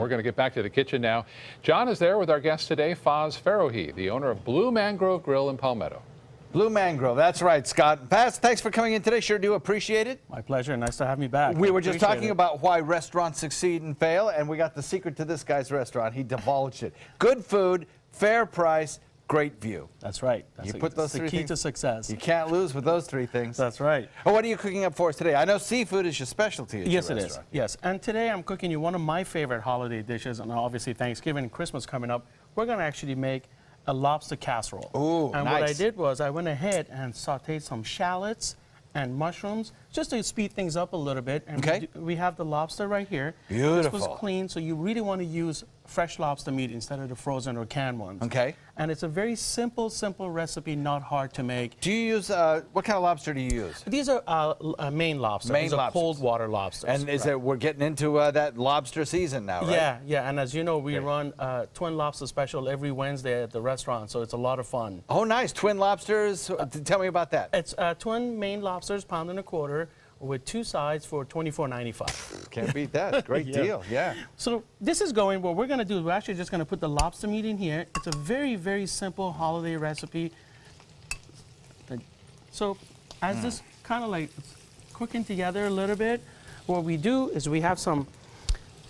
We're going to get back to the kitchen now. John is there with our guest today, Faz Farohi, the owner of Blue Mangrove Grill in Palmetto. Blue Mangrove, that's right, Scott. Faz, thanks for coming in today. Sure do appreciate it. My pleasure. Nice to have me back. We were just talking about why restaurants succeed and fail, and we got the secret to this guy's restaurant. He divulged it. Good food, fair price, great view. That's right. You put those three things. The key to success. You can't lose with those three things. That's right. Well, what are you cooking up for us today? I know seafood is your specialty at Yes, your it restaurant. is. Yes, and today I'm cooking you one of my favorite holiday dishes, and obviously Thanksgiving and Christmas coming up. We're going to actually make a lobster casserole. Ooh, and nice. what I did was I went ahead and sauteed some shallots and mushrooms just to speed things up a little bit. And okay. we have the lobster right here. Beautiful. This was clean, so you really want to use fresh lobster meat instead of the frozen or canned ones. Okay. And it's a very simple recipe, not hard to make. Do you use, what kind of lobster do you use? These are Maine lobsters. Maine These are lobsters. cold water lobsters. And is it, we're getting into that lobster season now, right? Yeah, yeah. And as you know, we run Twin Lobster Special every Wednesday at the restaurant, so it's a lot of fun. Oh, nice. Twin lobsters. Tell me about that. It's twin Maine lobsters, £1.25, with 2 sides for $24.95. Can't beat that. Great Yeah. deal. Yeah. So this is going, what we're going to do is we're actually just going to put the lobster meat in here. It's a very, very simple holiday recipe. So as this kind of like cooking together a little bit, what we do is we have some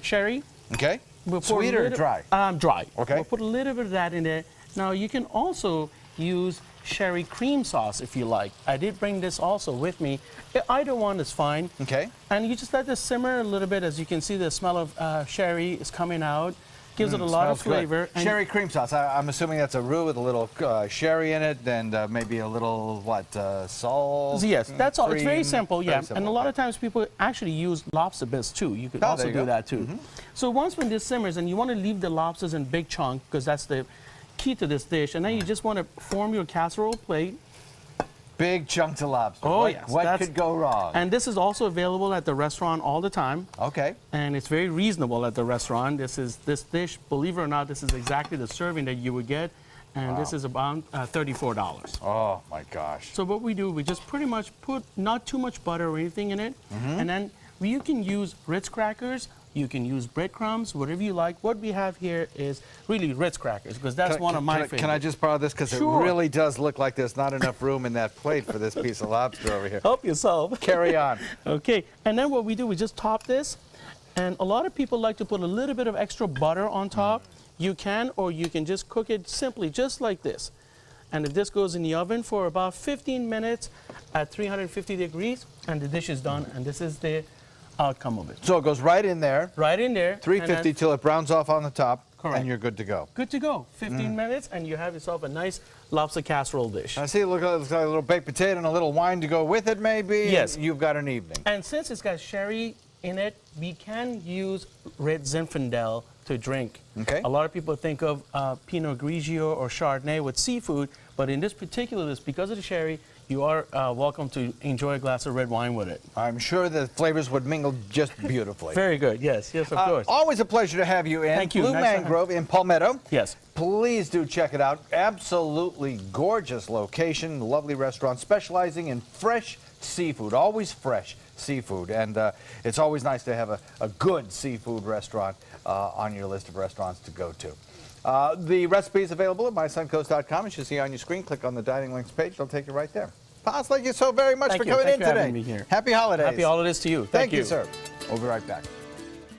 sherry. Okay. We'll put Sweet or dry? Dry. Okay. We'll put a little bit of that in there. Now you can also use sherry cream sauce if you like. I did bring this also with me. Either one is fine. Okay. And you just let this simmer a little bit. As you can see, the smell of sherry is coming out. Gives it a lot of flavor. And sherry cream sauce. I'm assuming that's a roux with a little sherry in it and maybe a little, salt? Yes, that's all. It's very cream. simple, yeah. Very simple. And a lot of times people actually use lobster bits too. You could also do that too. So once when this simmers, and you want to leave the lobsters in big chunks because that's the key to this dish, and then you just want to form your casserole plate. Big chunks of lobster. Oh, yes. What could go wrong? And this is also available at the restaurant all the time. Okay. And it's very reasonable at the restaurant. This dish, believe it or not, this is exactly the serving that you would get. And this is about $34. Oh, my gosh. So what we do, we just pretty much put not too much butter or anything in it. And then you can use Ritz crackers. You can use breadcrumbs, whatever you like. What we have here is really Ritz crackers, because that's one of my favorites. Can I just borrow this? Because it really does look like there's not enough room in that plate for this piece of lobster over here. Help yourself. Carry on. Okay, and then what we do, we just top this. And a lot of people like to put a little bit of extra butter on top. You can, or you can just cook it simply just like this. And if this goes in the oven for about 15 minutes at 350 degrees, and the dish is done, and this is the outcome of it. So it goes right in there. Right in there. 350 till it browns off on the top. Correct. And you're good to go. Good to go. 15 minutes, and you have yourself a nice lobster casserole dish. I see it looks like a little baked potato and a little wine to go with it, maybe. Yes. You've got an evening. And since it's got sherry in it, we can use red Zinfandel to drink. Okay. A lot of people think of Pinot Grigio or Chardonnay with seafood, but in this particular dish, because of the sherry, you are welcome to enjoy a glass of red wine with it. I'm sure the flavors would mingle just beautifully. Very good. Yes, yes, of course. Always a pleasure to have you in. Thank you. Blue Mangrove in Palmetto. Yes. Please do check it out. Absolutely gorgeous location, lovely restaurant, specializing in fresh seafood, always fresh seafood. And it's always nice to have a good seafood restaurant on your list of restaurants to go to. The recipe is available at mysuncoast.com. You should see on your screen. Click on the dining links page. It'll take you right there. Faz, thank you so very much for coming in today. Thank you for having me here. Happy holidays. Happy holidays to you. Thank you, sir. We'll be right back.